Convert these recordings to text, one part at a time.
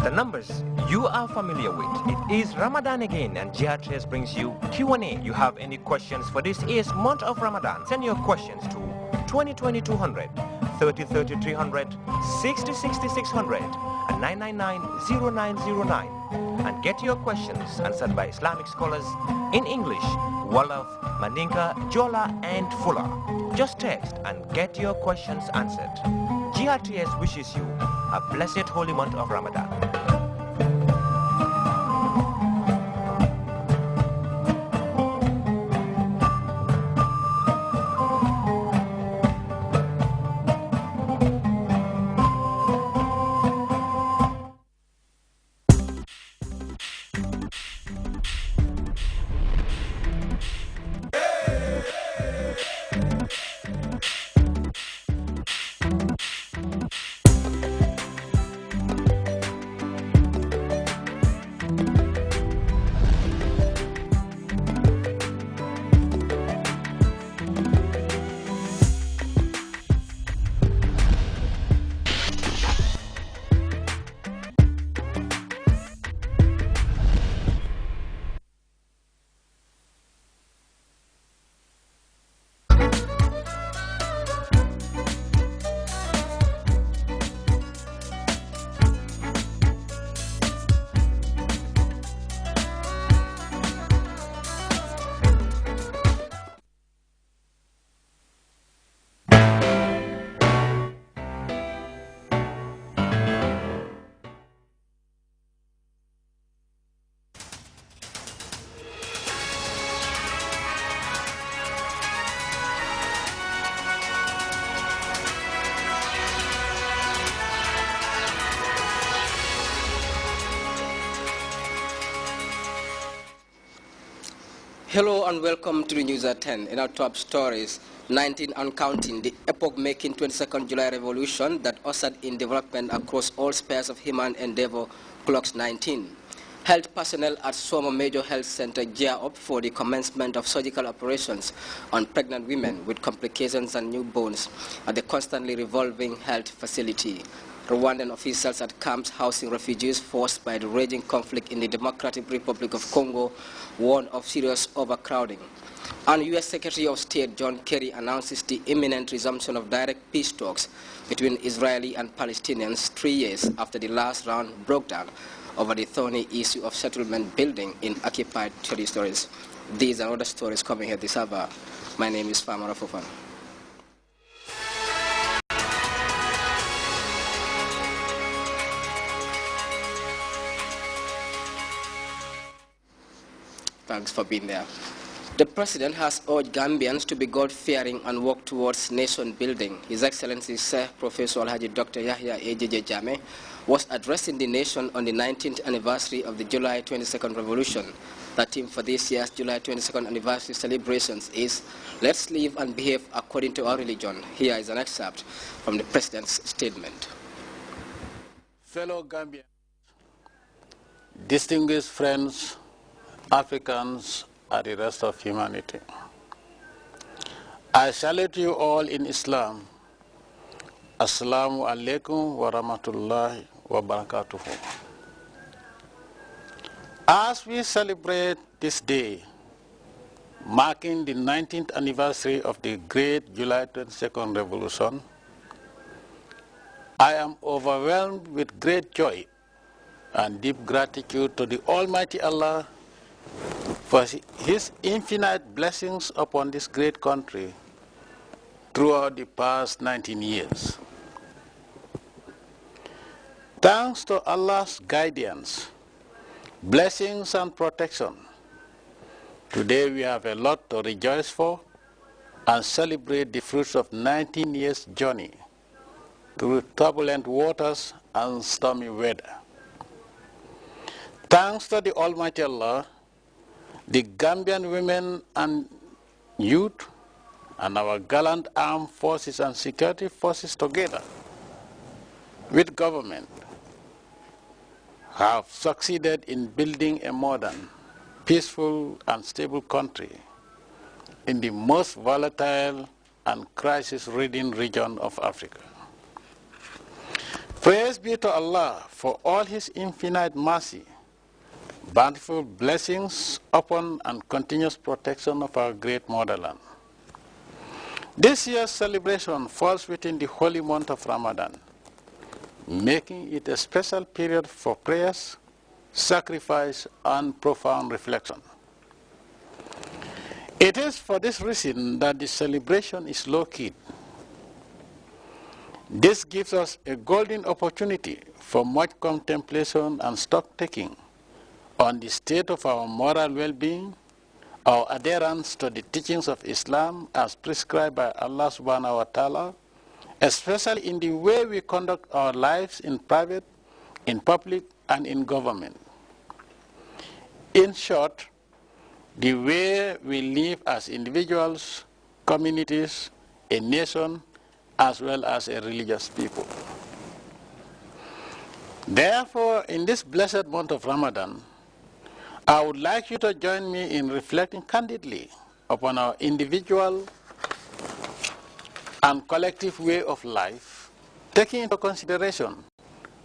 The numbers you are familiar with. It is Ramadan again, and Grts brings you Q&A. You have any questions for this year's month of Ramadan? Send your questions to 200, 30 300, 60 600, and 999 and get your questions answered by Islamic scholars in English, Wolof, Mandinka, Jola, and Fula. Just text and get your questions answered. GRTS wishes you a blessed holy month of Ramadan. Hello and welcome to the News at 10. In our top stories, 19 and counting, the epoch-making 22nd July revolution that ushered in development across all spheres of human endeavor clocks 19. Health personnel at Soma Major Health Center gear up for the commencement of surgical operations on pregnant women with complications and newborns at the constantly revolving health facility. Rwandan officials at camps housing refugees forced by the raging conflict in the Democratic Republic of Congo warn of serious overcrowding. And U.S. Secretary of State John Kerry announces the imminent resumption of direct peace talks between Israeli and Palestinians 3 years after the last round broke down over the thorny issue of settlement building in occupied territories. These and other stories coming here this hour. My name is Famara Fofan. Thanks for being there. The President has urged Gambians to be God-fearing and work towards nation building. His Excellency Sir Professor Alhaji Dr. Yahya A.J.J. Jammeh was addressing the nation on the 19th anniversary of the July 22nd Revolution. The theme for this year's July 22nd anniversary celebrations is "Let's live and behave according to our religion." Here is an excerpt from the President's statement. Fellow Gambians, distinguished friends, Africans, and the rest of humanity, I salute you all in Islam. Assalamu alaikum wa rahmatullahi wa barakatuhu. As we celebrate this day, marking the 19th anniversary of the great July 22nd Revolution, I am overwhelmed with great joy and deep gratitude to the Almighty Allah for His infinite blessings upon this great country throughout the past 19 years. Thanks to Allah's guidance, blessings and protection, today we have a lot to rejoice for and celebrate the fruits of 19 years' journey through turbulent waters and stormy weather. Thanks to the Almighty Allah, the Gambian women and youth and our gallant armed forces and security forces together with government have succeeded in building a modern, peaceful and stable country in the most volatile and crisis-ridden region of Africa. Praise be to Allah for all His infinite mercy, bountiful blessings upon and continuous protection of our great motherland. This year's celebration falls within the holy month of Ramadan, making it a special period for prayers, sacrifice, and profound reflection. It is for this reason that the celebration is low-key. This gives us a golden opportunity for much contemplation and stock-taking on the state of our moral well-being, our adherence to the teachings of Islam as prescribed by Allah subhanahu wa ta'ala, especially in the way we conduct our lives in private, in public, and in government. In short, the way we live as individuals, communities, a nation, as well as a religious people. Therefore, in this blessed month of Ramadan, I would like you to join me in reflecting candidly upon our individual and collective way of life, taking into consideration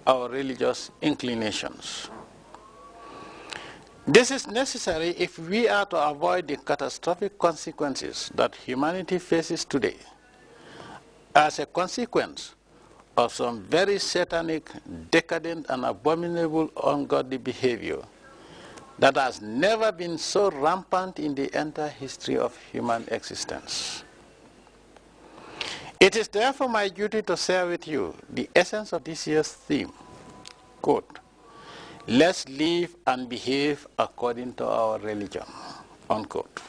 our religious inclinations. This is necessary if we are to avoid the catastrophic consequences that humanity faces today as a consequence of some very satanic, decadent, and abominable ungodly behavior that has never been so rampant in the entire history of human existence. It is therefore my duty to share with you the essence of this year's theme, quote, "Let's live and behave according to our religion," unquote.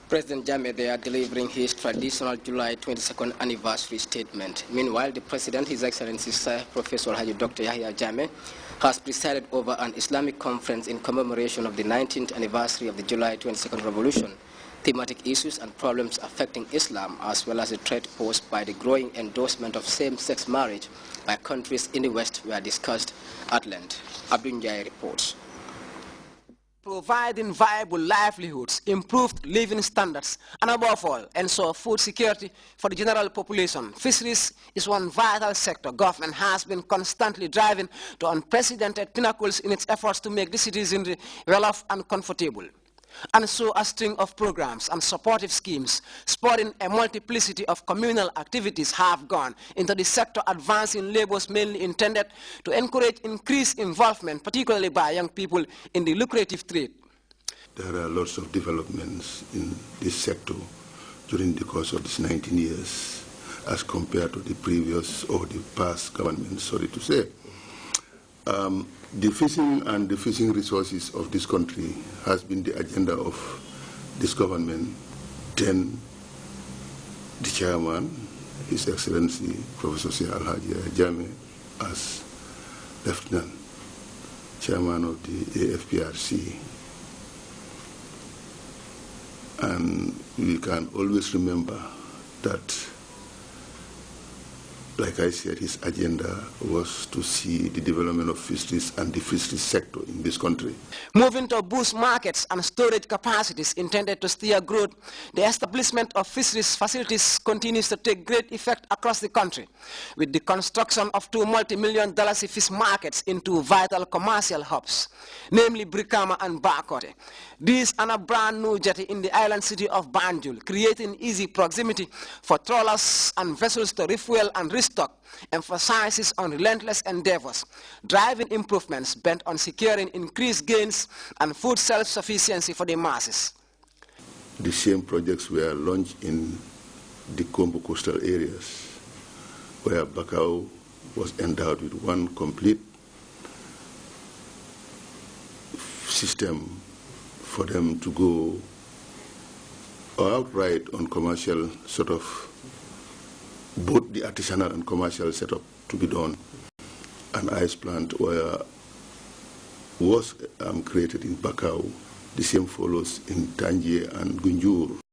President Jammeh there delivering his traditional July 22nd anniversary statement. Meanwhile, the President, His Excellency Sir Professor Haji Dr. Yahya Jammeh, has presided over an Islamic conference in commemoration of the 19th anniversary of the July 22nd revolution. Thematic issues and problems affecting Islam, as well as the threat posed by the growing endorsement of same-sex marriage by countries in the West, were discussed at length. Abdul Njai reports. Providing viable livelihoods, improved living standards, and above all, ensure food security for the general population. Fisheries is one vital sector government has been constantly driving to unprecedented pinnacles in its efforts to make the citizenry well off and comfortable. And so a string of programs and supportive schemes supporting a multiplicity of communal activities have gone into the sector, advancing labors mainly intended to encourage increased involvement, particularly by young people, in the lucrative trade. There are lots of developments in this sector during the course of these 19 years as compared to the previous or the past government, sorry to say. The fishing and the fishing resources of this country has been the agenda of this government. Then the chairman, His Excellency Professor Sir Alhaji Jammeh, as Lieutenant Chairman of the AFPRC. And we can always remember that, like I said, his agenda was to see the development of fisheries and the fisheries sector in this country. Moving to boost markets and storage capacities intended to steer growth, the establishment of fisheries facilities continues to take great effect across the country, with the construction of two multi-million-dollar fish markets in two vital commercial hubs, namely Brikama and Bakote. These and a brand new jetty in the island city of Banjul, creating easy proximity for trawlers and vessels to refuel and restock, emphasizes on relentless endeavors, driving improvements bent on securing increased gains and food self-sufficiency for the masses. The same projects were launched in the Combo coastal areas, where Bakau was endowed with one complete system for them to go outright on commercial sort of, both the artisanal and commercial setup to be done. An ice plant was created in Bakau. The same follows in Tangier and Gunjur.